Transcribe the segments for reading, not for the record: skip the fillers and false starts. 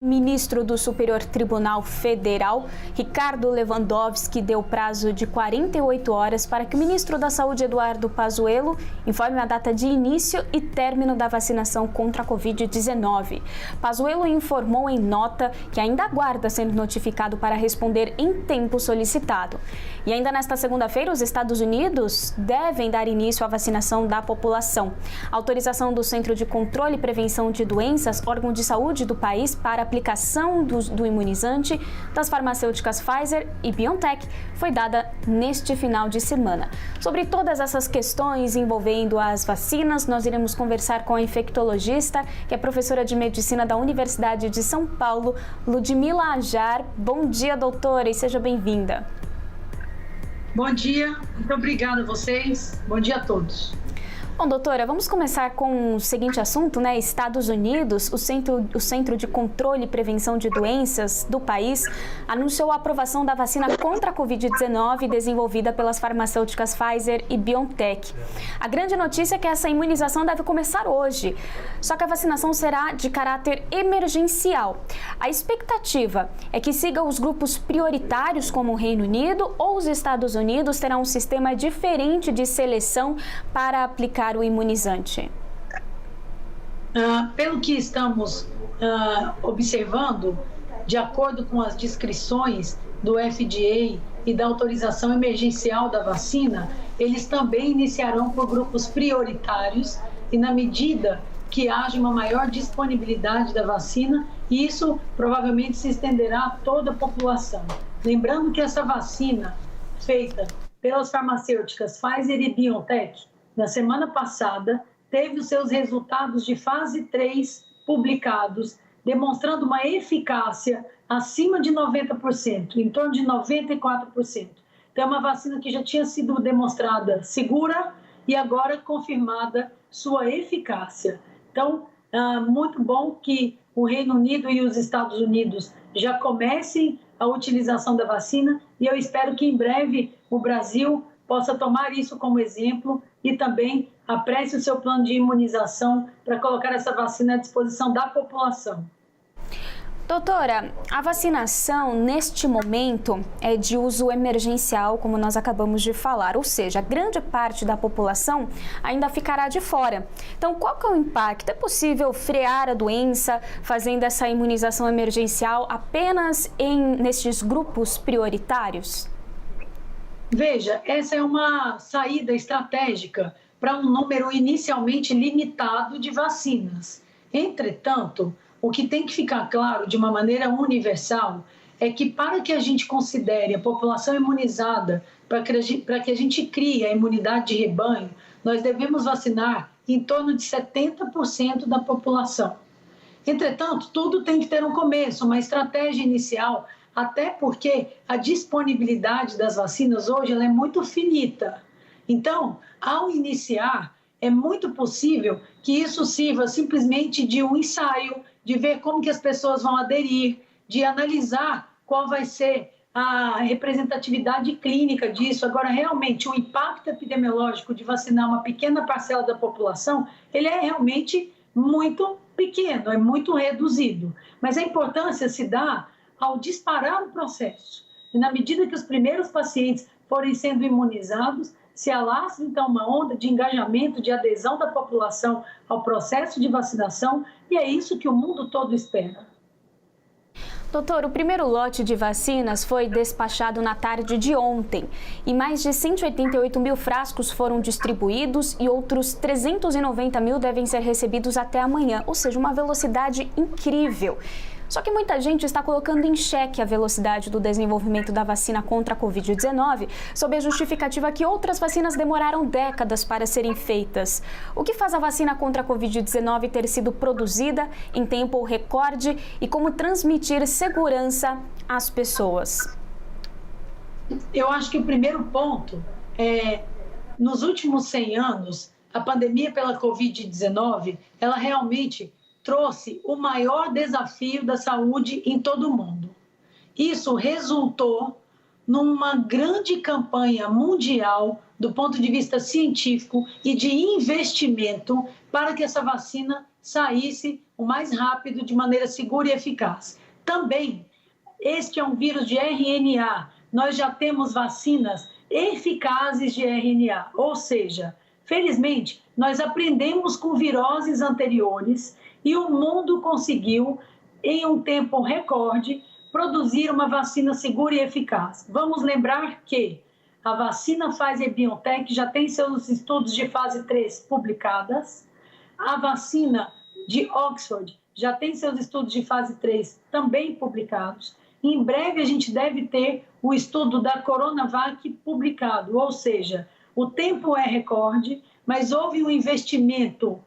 Ministro do Superior Tribunal Federal, Ricardo Lewandowski, deu prazo de 48 horas para que o ministro da Saúde, Eduardo Pazuello, informe a data de início e término da vacinação contra a Covid-19. Pazuello informou em nota que ainda aguarda sendo notificado para responder em tempo solicitado. E ainda nesta segunda-feira, os Estados Unidos devem dar início à vacinação da população. A autorização do Centro de Controle e Prevenção de Doenças, órgão de saúde do país, para aplicação do imunizante das farmacêuticas Pfizer e BioNTech foi dada neste final de semana. Sobre todas essas questões envolvendo as vacinas, nós iremos conversar com a infectologista, que é professora de medicina da Universidade de São Paulo, Ludmila Ajar. Bom dia, doutora, e seja bem-vinda. Bom dia, muito obrigada a vocês. Bom dia a todos. Bom, doutora, vamos começar com o seguinte assunto, né? Estados Unidos, o Centro de Controle e Prevenção de Doenças do país anunciou a aprovação da vacina contra a Covid-19 desenvolvida pelas farmacêuticas Pfizer e BioNTech. A grande notícia é que essa imunização deve começar hoje, só que a vacinação será de caráter emergencial. A expectativa é que siga os grupos prioritários como o Reino Unido ou os Estados Unidos terão um sistema diferente de seleção para aplicar o imunizante? Pelo que estamos observando, de acordo com as descrições do FDA e da autorização emergencial da vacina, eles também iniciarão por grupos prioritários e na medida que haja uma maior disponibilidade da vacina, isso provavelmente se estenderá a toda a população. Lembrando que essa vacina feita pelas farmacêuticas Pfizer e BioNTech na semana passada, teve os seus resultados de fase 3 publicados, demonstrando uma eficácia acima de 90%, em torno de 94%. Então, é uma vacina que já tinha sido demonstrada segura e agora confirmada sua eficácia. Então, muito bom que o Reino Unido e os Estados Unidos já comecem a utilização da vacina e eu espero que em breve o Brasil possa tomar isso como exemplo e também apresse o seu plano de imunização para colocar essa vacina à disposição da população. Doutora, a vacinação neste momento é de uso emergencial, como nós acabamos de falar, ou seja, grande parte da população ainda ficará de fora. Então, qual que é o impacto? É possível frear a doença fazendo essa imunização emergencial apenas nestes grupos prioritários? Veja, essa é uma saída estratégica para um número inicialmente limitado de vacinas. Entretanto, o que tem que ficar claro de uma maneira universal é que para que a gente considere a população imunizada, para que a gente crie a imunidade de rebanho, nós devemos vacinar em torno de 70% da população. Entretanto, tudo tem que ter um começo, uma estratégia inicial, até porque a disponibilidade das vacinas hoje ela é muito finita. Então, ao iniciar, é muito possível que isso sirva simplesmente de um ensaio, de ver como que as pessoas vão aderir, de analisar qual vai ser a representatividade clínica disso. Agora, realmente, o impacto epidemiológico de vacinar uma pequena parcela da população, ele é realmente muito pequeno, é muito reduzido. Mas a importância se dá ao disparar o processo. E na medida que os primeiros pacientes forem sendo imunizados, se alastra então uma onda de engajamento, de adesão da população ao processo de vacinação, e é isso que o mundo todo espera. Doutor, o primeiro lote de vacinas foi despachado na tarde de ontem e mais de 188 mil frascos foram distribuídos e outros 390 mil devem ser recebidos até amanhã, ou seja, uma velocidade incrível. Só que muita gente está colocando em xeque a velocidade do desenvolvimento da vacina contra a Covid-19, sob a justificativa que outras vacinas demoraram décadas para serem feitas. O que faz a vacina contra a Covid-19 ter sido produzida em tempo recorde e como transmitir segurança às pessoas? Eu acho que o primeiro ponto é, nos últimos 100 anos, a pandemia pela Covid-19, ela realmente trouxe o maior desafio da saúde em todo o mundo. Isso resultou numa grande campanha mundial do ponto de vista científico e de investimento para que essa vacina saísse o mais rápido, de maneira segura e eficaz. Também, este é um vírus de RNA. Nós já temos vacinas eficazes de RNA, ou seja, felizmente, nós aprendemos com viroses anteriores e o mundo conseguiu, em um tempo recorde, produzir uma vacina segura e eficaz. Vamos lembrar que a vacina Pfizer-BioNTech já tem seus estudos de fase 3 publicadas, a vacina de Oxford já tem seus estudos de fase 3 também publicados. Em breve a gente deve ter o estudo da Coronavac publicado, ou seja, o tempo é recorde, mas houve um investimento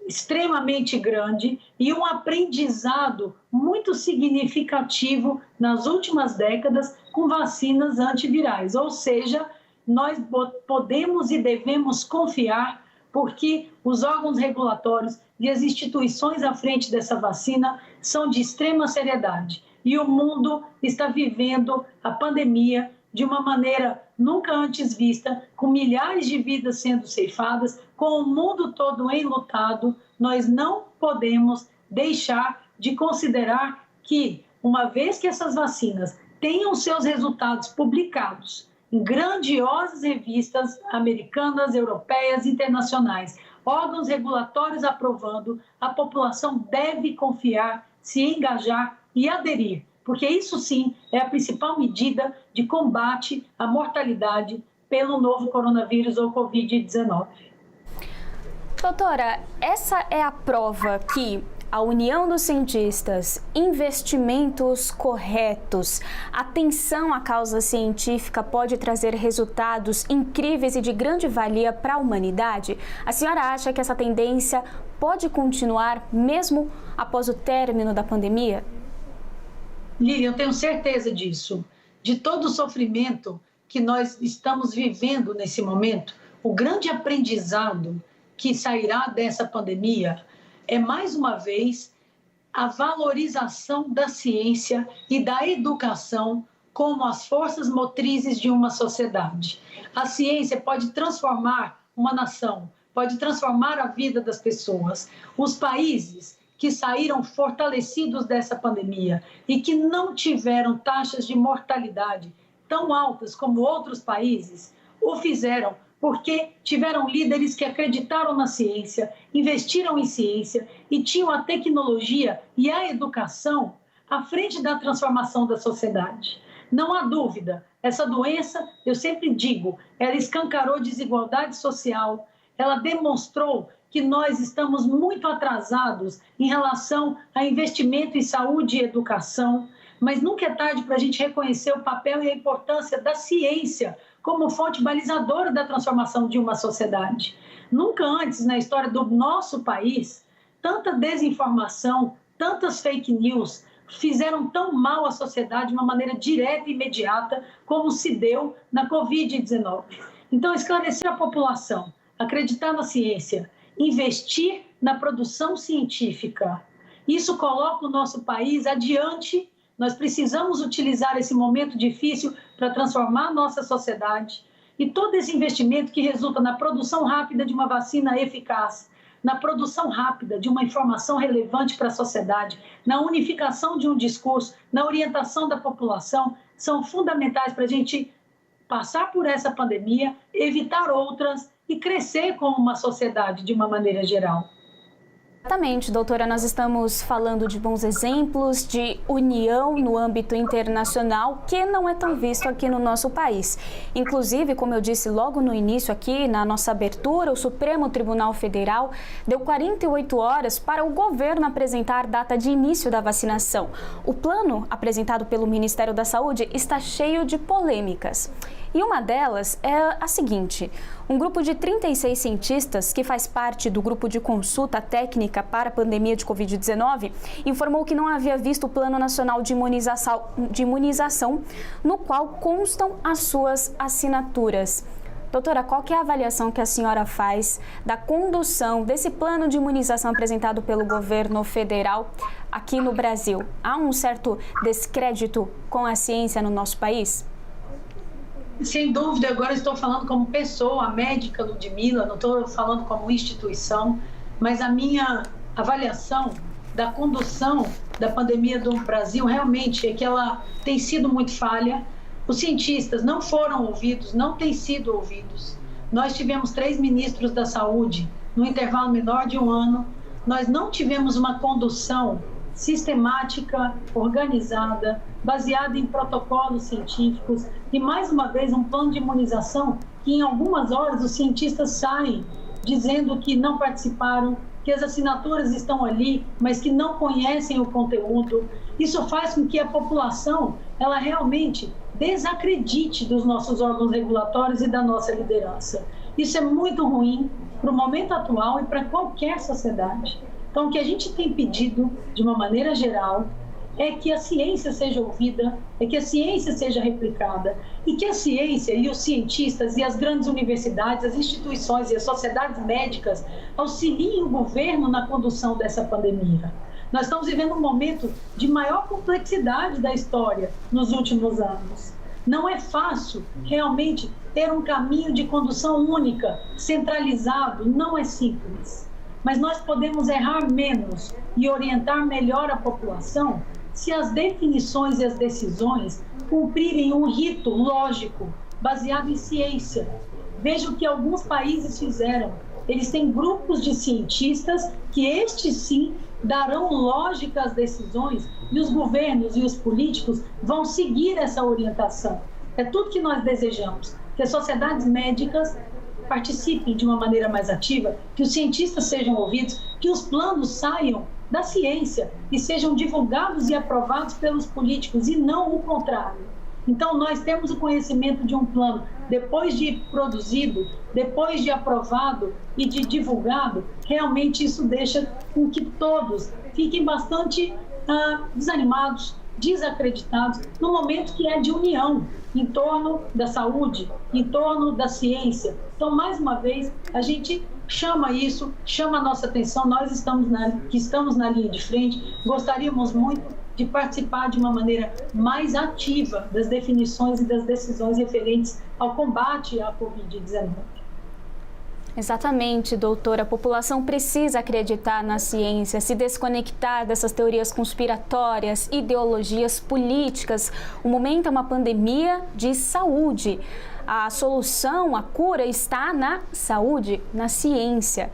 extremamente grande e um aprendizado muito significativo nas últimas décadas com vacinas antivirais. Ou seja, nós podemos e devemos confiar, porque os órgãos regulatórios e as instituições à frente dessa vacina são de extrema seriedade. E o mundo está vivendo a pandemia de uma maneira nunca antes vista, com milhares de vidas sendo ceifadas, com o mundo todo enlutado. Nós não podemos deixar de considerar que, uma vez que essas vacinas tenham seus resultados publicados em grandiosas revistas americanas, europeias, internacionais, órgãos regulatórios aprovando, a população deve confiar, se engajar e aderir, porque isso sim é a principal medida de combate à mortalidade pelo novo coronavírus ou Covid-19. Doutora, essa é a prova que a união dos cientistas, investimentos corretos, atenção à causa científica pode trazer resultados incríveis e de grande valia para a humanidade? A senhora acha que essa tendência pode continuar mesmo após o término da pandemia? Lilian, eu tenho certeza disso. De todo o sofrimento que nós estamos vivendo nesse momento, o grande aprendizado que sairá dessa pandemia é, mais uma vez, a valorização da ciência e da educação como as forças motrizes de uma sociedade. A ciência pode transformar uma nação, pode transformar a vida das pessoas. Os países que saíram fortalecidos dessa pandemia e que não tiveram taxas de mortalidade tão altas como outros países, o fizeram porque tiveram líderes que acreditaram na ciência, investiram em ciência e tinham a tecnologia e a educação à frente da transformação da sociedade. Não há dúvida, essa doença, eu sempre digo, ela escancarou desigualdade social, ela demonstrou que nós estamos muito atrasados em relação a investimento em saúde e educação, mas nunca é tarde para a gente reconhecer o papel e a importância da ciência como fonte balizadora da transformação de uma sociedade. Nunca antes na história do nosso país, tanta desinformação, tantas fake news fizeram tão mal à sociedade de uma maneira direta e imediata como se deu na Covid-19. Então, esclarecer a população, acreditar na ciência, investir na produção científica, isso coloca o nosso país adiante. Nós precisamos utilizar esse momento difícil para transformar a nossa sociedade e todo esse investimento que resulta na produção rápida de uma vacina eficaz, na produção rápida de uma informação relevante para a sociedade, na unificação de um discurso, na orientação da população, são fundamentais para a gente passar por essa pandemia, evitar outras e crescer como uma sociedade de uma maneira geral. Exatamente, doutora, nós estamos falando de bons exemplos de união no âmbito internacional que não é tão visto aqui no nosso país. Inclusive, como eu disse logo no início aqui, na nossa abertura, o Supremo Tribunal Federal deu 48 horas para o governo apresentar data de início da vacinação. O plano apresentado pelo Ministério da Saúde está cheio de polêmicas. E uma delas é a seguinte: um grupo de 36 cientistas, que faz parte do grupo de consulta técnica para a pandemia de Covid-19, informou que não havia visto o Plano Nacional de Imunização, no qual constam as suas assinaturas. Doutora, qual que é a avaliação que a senhora faz da condução desse plano de imunização apresentado pelo governo federal aqui no Brasil? Há um certo descrédito com a ciência no nosso país? Sem dúvida, agora estou falando como pessoa, a médica Ludmila, não estou falando como instituição, mas a minha avaliação da condução da pandemia do Brasil realmente é que ela tem sido muito falha. Os cientistas não foram ouvidos, não têm sido ouvidos. Nós tivemos 3 ministros da saúde no intervalo menor de um ano. Nós não tivemos uma condução sistemática, organizada, baseada em protocolos científicos e, mais uma vez, um plano de imunização que, em algumas horas, os cientistas saem dizendo que não participaram, que as assinaturas estão ali, mas que não conhecem o conteúdo. Isso faz com que a população, ela realmente desacredite dos nossos órgãos regulatórios e da nossa liderança. Isso é muito ruim para o momento atual e para qualquer sociedade. Então, o que a gente tem pedido, de uma maneira geral, é que a ciência seja ouvida, é que a ciência seja replicada e que a ciência e os cientistas e as grandes universidades, as instituições e as sociedades médicas auxiliem o governo na condução dessa pandemia. Nós estamos vivendo um momento de maior complexidade da história nos últimos anos. Não é fácil realmente ter um caminho de condução única, centralizado, não é simples. Mas nós podemos errar menos e orientar melhor a população se as definições e as decisões cumprirem um rito lógico, baseado em ciência. Veja o que alguns países fizeram. Eles têm grupos de cientistas que estes sim darão lógica às decisões e os governos e os políticos vão seguir essa orientação. É tudo que nós desejamos, que as sociedades médicas participem de uma maneira mais ativa, que os cientistas sejam ouvidos, que os planos saiam da ciência e sejam divulgados e aprovados pelos políticos e não o contrário. Então, nós temos o conhecimento de um plano, depois de produzido, depois de aprovado e de divulgado, realmente isso deixa com que todos fiquem bastante desanimados, desacreditados, no momento que é de união em torno da saúde, em torno da ciência. Então, mais uma vez, a gente chama isso, chama a nossa atenção, nós que estamos na linha de frente, gostaríamos muito de participar de uma maneira mais ativa das definições e das decisões referentes ao combate à Covid-19. Exatamente, doutora. A população precisa acreditar na ciência, se desconectar dessas teorias conspiratórias, ideologias políticas. O momento é uma pandemia de saúde. A solução, a cura está na saúde, na ciência.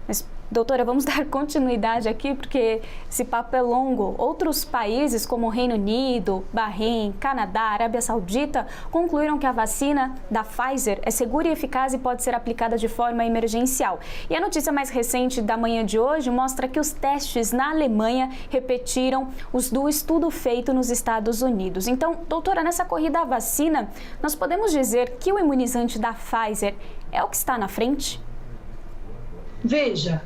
Mas, doutora, vamos dar continuidade aqui porque esse papo é longo. Outros países como o Reino Unido, Bahrein, Canadá, Arábia Saudita concluíram que a vacina da Pfizer é segura e eficaz e pode ser aplicada de forma emergencial. E a notícia mais recente da manhã de hoje mostra que os testes na Alemanha repetiram os do estudo feito nos Estados Unidos. Então, doutora, nessa corrida à vacina, nós podemos dizer que o imunizante da Pfizer é o que está na frente? Veja,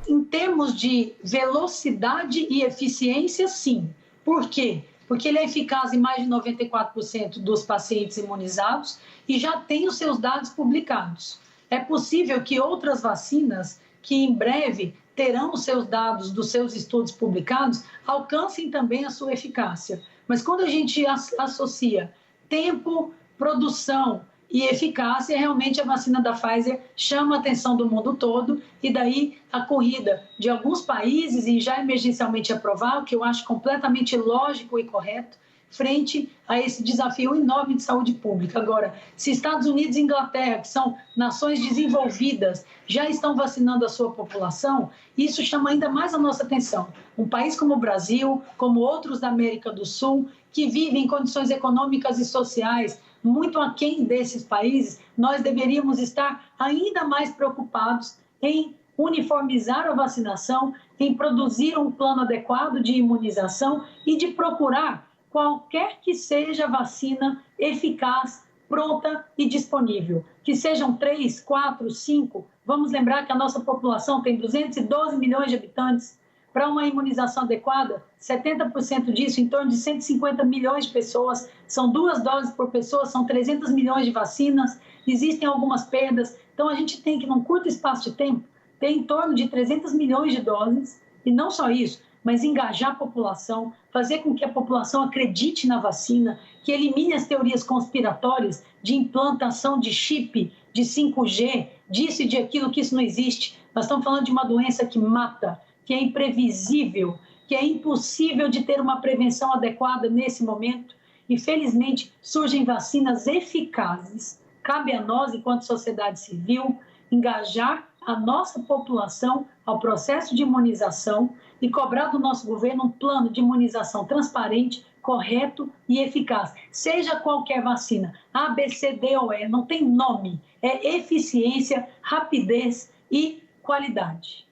em termos de velocidade e eficiência, sim. Por quê? Porque ele é eficaz em mais de 94% dos pacientes imunizados e já tem os seus dados publicados. É possível que outras vacinas, que em breve terão os seus dados dos seus estudos publicados, alcancem também a sua eficácia. Mas quando a gente associa tempo, produção e eficácia, realmente a vacina da Pfizer chama a atenção do mundo todo e daí a corrida de alguns países e já emergencialmente aprovado, que eu acho completamente lógico e correto, frente a esse desafio enorme de saúde pública. Agora, se Estados Unidos e Inglaterra, que são nações desenvolvidas, já estão vacinando a sua população, isso chama ainda mais a nossa atenção. Um país como o Brasil, como outros da América do Sul, que vivem em condições econômicas e sociais muito aquém desses países, nós deveríamos estar ainda mais preocupados em uniformizar a vacinação, em produzir um plano adequado de imunização e de procurar qualquer que seja a vacina eficaz, pronta e disponível. Que sejam 3, 4, 5. Vamos lembrar que a nossa população tem 212 milhões de habitantes. Para uma imunização adequada, 70% disso, em torno de 150 milhões de pessoas, são 2 doses por pessoa, são 300 milhões de vacinas, existem algumas perdas. Então, a gente tem que, num curto espaço de tempo, ter em torno de 300 milhões de doses, e não só isso, mas engajar a população, fazer com que a população acredite na vacina, que elimine as teorias conspiratórias de implantação de chip, de 5G, disso e de aquilo, que isso não existe. Nós estamos falando de uma doença que mata, que é imprevisível, que é impossível de ter uma prevenção adequada nesse momento. E, felizmente, surgem vacinas eficazes. Cabe a nós, enquanto sociedade civil, engajar a nossa população ao processo de imunização e cobrar do nosso governo um plano de imunização transparente, correto e eficaz. Seja qualquer vacina, A, B, C, D ou E, não tem nome. É eficiência, rapidez e qualidade.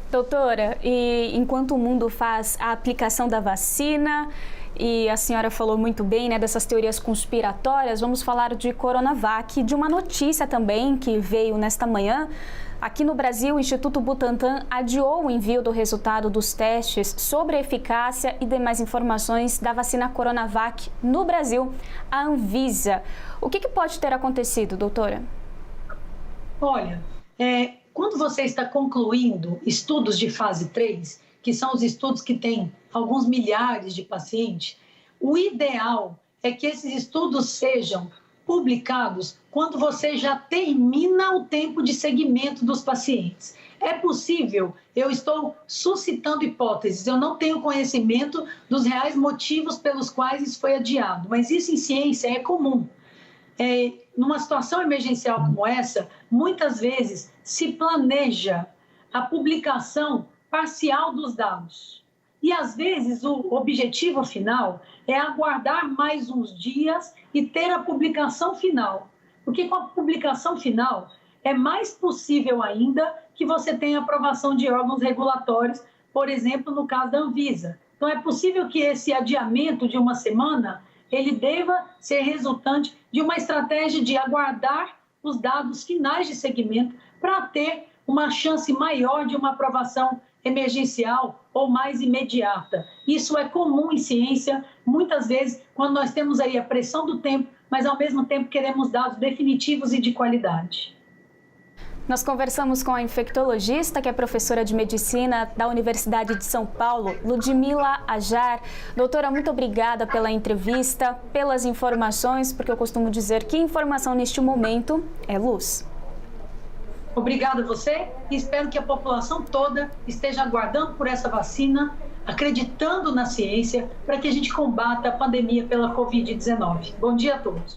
Doutora, e enquanto o mundo faz a aplicação da vacina, e a senhora falou muito bem, né, dessas teorias conspiratórias, vamos falar de Coronavac, de uma notícia também que veio nesta manhã. Aqui no Brasil, o Instituto Butantan adiou o envio do resultado dos testes sobre a eficácia e demais informações da vacina Coronavac no Brasil, à Anvisa. O que pode ter acontecido, doutora? Olha, quando você está concluindo estudos de fase 3, que são os estudos que têm alguns milhares de pacientes, o ideal é que esses estudos sejam publicados quando você já termina o tempo de seguimento dos pacientes. É possível, eu estou suscitando hipóteses, eu não tenho conhecimento dos reais motivos pelos quais isso foi adiado, mas isso em ciência é comum. Numa situação emergencial como essa, muitas vezes se planeja a publicação parcial dos dados. E, às vezes, o objetivo final é aguardar mais uns dias e ter a publicação final. Porque com a publicação final é mais possível ainda que você tenha aprovação de órgãos regulatórios, por exemplo, no caso da Anvisa. Então, é possível que esse adiamento de uma semana ele deva ser resultante de uma estratégia de aguardar os dados finais de segmento para ter uma chance maior de uma aprovação emergencial ou mais imediata. Isso é comum em ciência, muitas vezes, quando nós temos aí a pressão do tempo, mas ao mesmo tempo queremos dados definitivos e de qualidade. Nós conversamos com a infectologista, que é professora de medicina da Universidade de São Paulo, Ludmila Ajar. Doutora, muito obrigada pela entrevista, pelas informações, porque eu costumo dizer que informação neste momento é luz. Obrigada a você e espero que a população toda esteja aguardando por essa vacina, acreditando na ciência, para que a gente combata a pandemia pela Covid-19. Bom dia a todos.